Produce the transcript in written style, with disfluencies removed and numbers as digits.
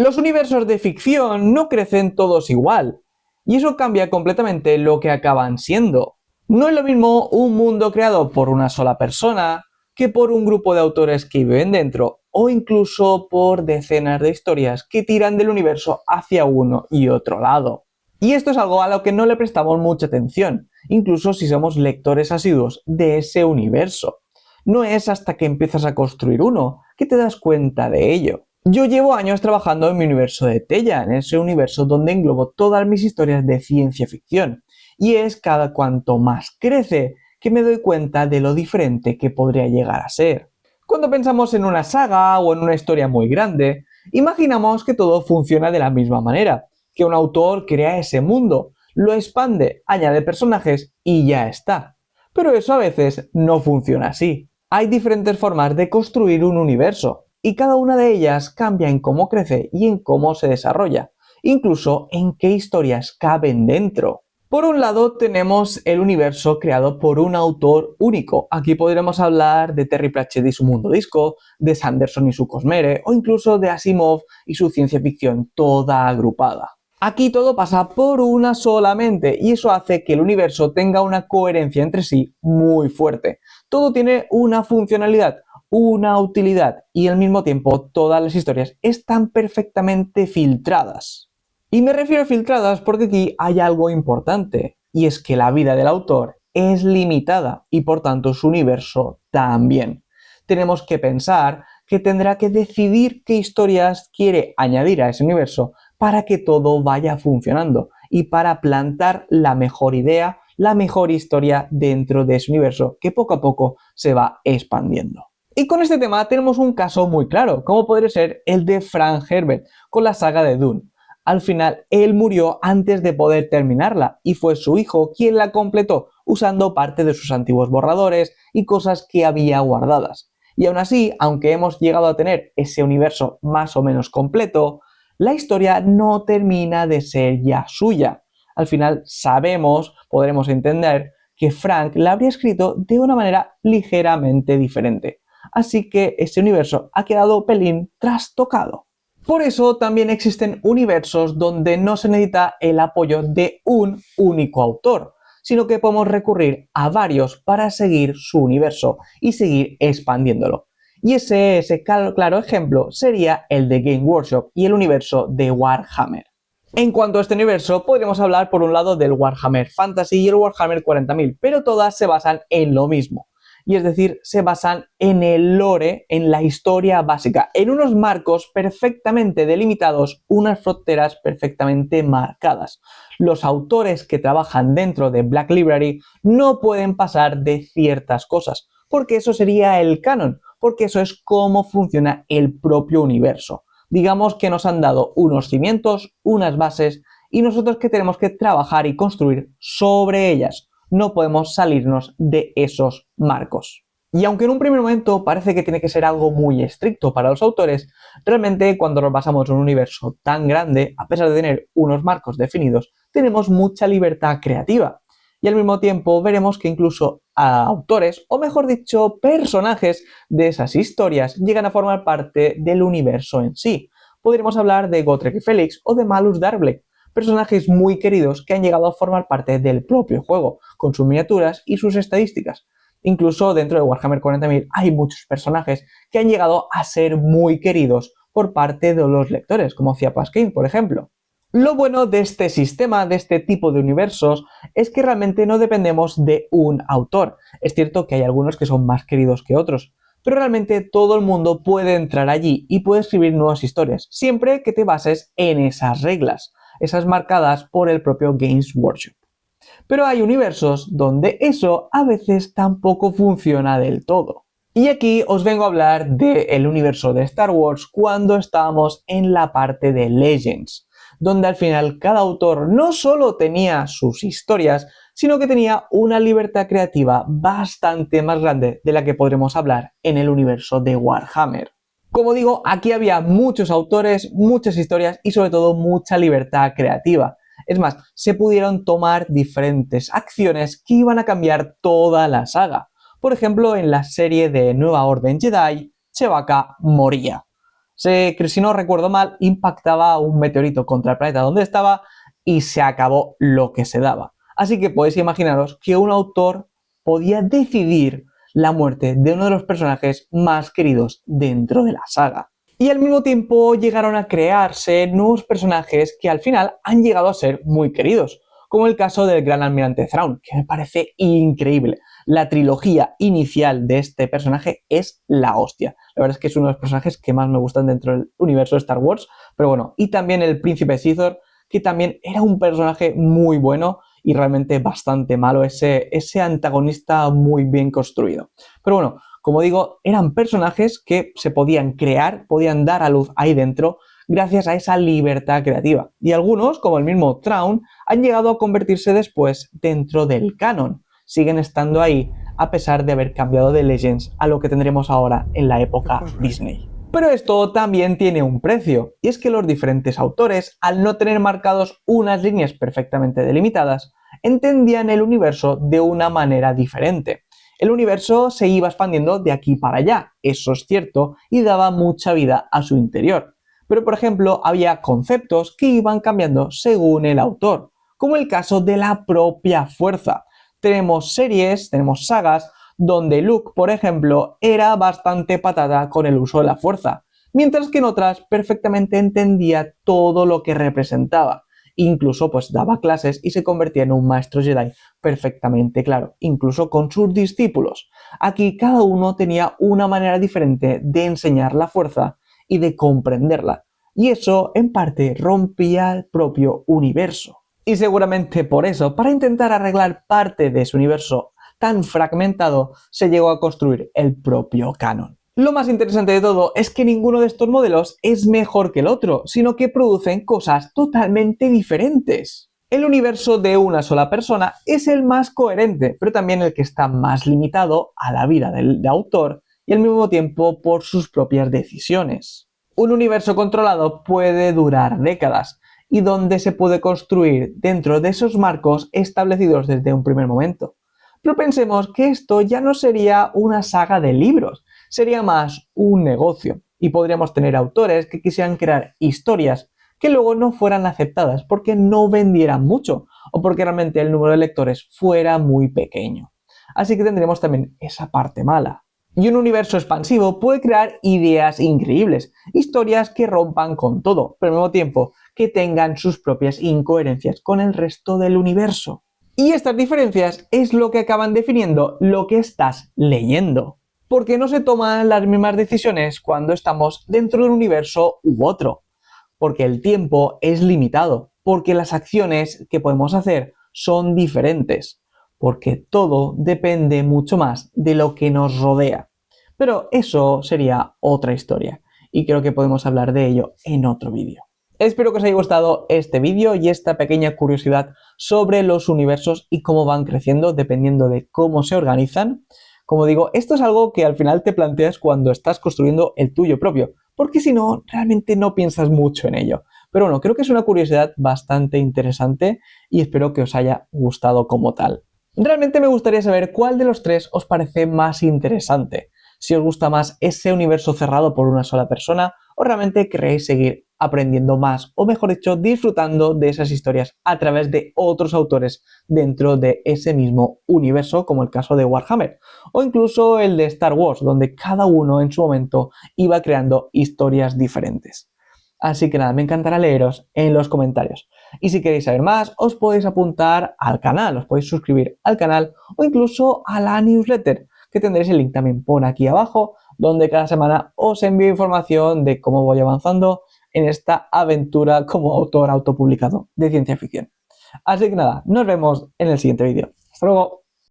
Los universos de ficción no crecen todos igual, y eso cambia completamente lo que acaban siendo. No es lo mismo un mundo creado por una sola persona que por un grupo de autores que viven dentro, o incluso por decenas de historias que tiran del universo hacia uno y otro lado. Y esto es algo a lo que no le prestamos mucha atención, incluso si somos lectores asiduos de ese universo. No es hasta que empiezas a construir uno que te das cuenta de ello. Yo llevo años trabajando en mi universo de Tella, en ese universo donde englobo todas mis historias de ciencia ficción. Y es cada cuanto más crece que me doy cuenta de lo diferente que podría llegar a ser. Cuando pensamos en una saga o en una historia muy grande, imaginamos que todo funciona de la misma manera, que un autor crea ese mundo, lo expande, añade personajes y ya está. Pero eso a veces no funciona así. Hay diferentes formas de construir un universo, y cada una de ellas cambia en cómo crece y en cómo se desarrolla, incluso en qué historias caben dentro. Por un lado tenemos el universo creado por un autor único. Aquí podremos hablar de Terry Pratchett y su mundo disco, de Sanderson y su Cosmere, o incluso de Asimov y su ciencia ficción toda agrupada. Aquí todo pasa por una sola mente y eso hace que el universo tenga una coherencia entre sí muy fuerte. Todo tiene una funcionalidad, una utilidad y al mismo tiempo todas las historias están perfectamente filtradas. Y me refiero a filtradas porque aquí hay algo importante, y es que la vida del autor es limitada y por tanto su universo también. Tenemos que pensar que tendrá que decidir qué historias quiere añadir a ese universo para que todo vaya funcionando y para plantar la mejor idea, la mejor historia dentro de ese universo que poco a poco se va expandiendo. Y con este tema tenemos un caso muy claro, como podría ser el de Frank Herbert con la saga de Dune. Al final, él murió antes de poder terminarla y fue su hijo quien la completó usando parte de sus antiguos borradores y cosas que había guardadas. Y aún así, aunque hemos llegado a tener ese universo más o menos completo, la historia no termina de ser ya suya. Al final sabemos, podremos entender, que Frank la habría escrito de una manera ligeramente diferente. Así que ese universo ha quedado pelín trastocado. Por eso también existen universos donde no se necesita el apoyo de un único autor, sino que podemos recurrir a varios para seguir su universo y seguir expandiéndolo. Y ese claro ejemplo sería el de Game Workshop y el universo de Warhammer. En cuanto a este universo, podríamos hablar por un lado del Warhammer Fantasy y el Warhammer 40.000, pero todas se basan en lo mismo. Y es decir, se basan en el lore, en la historia básica, en unos marcos perfectamente delimitados, unas fronteras perfectamente marcadas. Los autores que trabajan dentro de Black Library no pueden pasar de ciertas cosas, porque eso sería el canon, porque eso es cómo funciona el propio universo. Digamos que nos han dado unos cimientos, unas bases, y nosotros que tenemos que trabajar y construir sobre ellas. No podemos salirnos de esos marcos. Y aunque en un primer momento parece que tiene que ser algo muy estricto para los autores, realmente cuando nos basamos en un universo tan grande, a pesar de tener unos marcos definidos, tenemos mucha libertad creativa. Y al mismo tiempo veremos que incluso autores, o mejor dicho, personajes de esas historias llegan a formar parte del universo en sí. Podríamos hablar de Gotrek y Félix o de Malus Darble, personajes muy queridos que han llegado a formar parte del propio juego, con sus miniaturas y sus estadísticas. Incluso dentro de Warhammer 40.000 hay muchos personajes que han llegado a ser muy queridos por parte de los lectores, como Ciapas King, por ejemplo. Lo bueno de este sistema, de este tipo de universos, es que realmente no dependemos de un autor. Es cierto que hay algunos que son más queridos que otros, pero realmente todo el mundo puede entrar allí y puede escribir nuevas historias, siempre que te bases en esas reglas, esas marcadas por el propio Games Workshop. Pero hay universos donde eso a veces tampoco funciona del todo. Y aquí os vengo a hablar del universo de Star Wars cuando estábamos en la parte de Legends, donde al final cada autor no solo tenía sus historias, sino que tenía una libertad creativa bastante más grande de la que podremos hablar en el universo de Warhammer. Como digo, aquí había muchos autores, muchas historias y sobre todo mucha libertad creativa. Es más, se pudieron tomar diferentes acciones que iban a cambiar toda la saga. Por ejemplo, en la serie de Nueva Orden Jedi, Chewbacca moría. Sé que, si no recuerdo mal, impactaba un meteorito contra el planeta donde estaba y se acabó lo que se daba. Así que podéis imaginaros que un autor podía decidir la muerte de uno de los personajes más queridos dentro de la saga. Y al mismo tiempo llegaron a crearse nuevos personajes que al final han llegado a ser muy queridos, como el caso del Gran Almirante Thrawn, que me parece increíble. La trilogía inicial de este personaje es la hostia. La verdad es que es uno de los personajes que más me gustan dentro del universo de Star Wars, pero bueno, y también el Príncipe Sithor, que también era un personaje muy bueno y realmente bastante malo, ese antagonista muy bien construido. Pero bueno, como digo, eran personajes que se podían crear, podían dar a luz ahí dentro gracias a esa libertad creativa. Y algunos, como el mismo Thrawn, han llegado a convertirse después dentro del canon. Siguen estando ahí a pesar de haber cambiado de Legends a lo que tendremos ahora en la época Disney. Pero esto también tiene un precio, y es que los diferentes autores, al no tener marcados unas líneas perfectamente delimitadas, entendían el universo de una manera diferente. El universo se iba expandiendo de aquí para allá, eso es cierto, y daba mucha vida a su interior. Pero por ejemplo, había conceptos que iban cambiando según el autor, como el caso de la propia fuerza. Tenemos series, tenemos sagas, donde Luke, por ejemplo, era bastante patata con el uso de la fuerza, mientras que en otras perfectamente entendía todo lo que representaba. Incluso pues daba clases y se convertía en un maestro Jedi perfectamente claro, incluso con sus discípulos. Aquí cada uno tenía una manera diferente de enseñar la fuerza y de comprenderla, y eso en parte rompía el propio universo. Y seguramente por eso, para intentar arreglar parte de su universo tan fragmentado, se llegó a construir el propio canon. Lo más interesante de todo es que ninguno de estos modelos es mejor que el otro, sino que producen cosas totalmente diferentes. El universo de una sola persona es el más coherente, pero también el que está más limitado a la vida del autor y al mismo tiempo por sus propias decisiones. Un universo controlado puede durar décadas y donde se puede construir dentro de esos marcos establecidos desde un primer momento. Pero pensemos que esto ya no sería una saga de libros, sería más un negocio, y podríamos tener autores que quisieran crear historias que luego no fueran aceptadas porque no vendieran mucho o porque realmente el número de lectores fuera muy pequeño. Así que tendremos también esa parte mala. Y un universo expansivo puede crear ideas increíbles, historias que rompan con todo, pero al mismo tiempo que tengan sus propias incoherencias con el resto del universo. Y estas diferencias es lo que acaban definiendo lo que estás leyendo. Porque no se toman las mismas decisiones cuando estamos dentro de un universo u otro. Porque el tiempo es limitado. Porque las acciones que podemos hacer son diferentes. Porque todo depende mucho más de lo que nos rodea. Pero eso sería otra historia. Y creo que podemos hablar de ello en otro vídeo. Espero que os haya gustado este vídeo y esta pequeña curiosidad sobre los universos y cómo van creciendo dependiendo de cómo se organizan. Como digo, esto es algo que al final te planteas cuando estás construyendo el tuyo propio, porque si no, realmente no piensas mucho en ello. Pero bueno, creo que es una curiosidad bastante interesante y espero que os haya gustado como tal. Realmente me gustaría saber cuál de los tres os parece más interesante. Si os gusta más ese universo cerrado por una sola persona o realmente queréis seguir aprendiendo más o mejor dicho disfrutando de esas historias a través de otros autores dentro de ese mismo universo, como el caso de Warhammer o incluso el de Star Wars, donde cada uno en su momento iba creando historias diferentes. Así que nada, me encantará leeros en los comentarios. Y si queréis saber más, os podéis apuntar al canal, os podéis suscribir al canal o incluso a la newsletter, que tendréis el link también por aquí abajo, donde cada semana os envío información de cómo voy avanzando en esta aventura como autor autopublicado de ciencia ficción. Así que nada, nos vemos en el siguiente vídeo. ¡Hasta luego!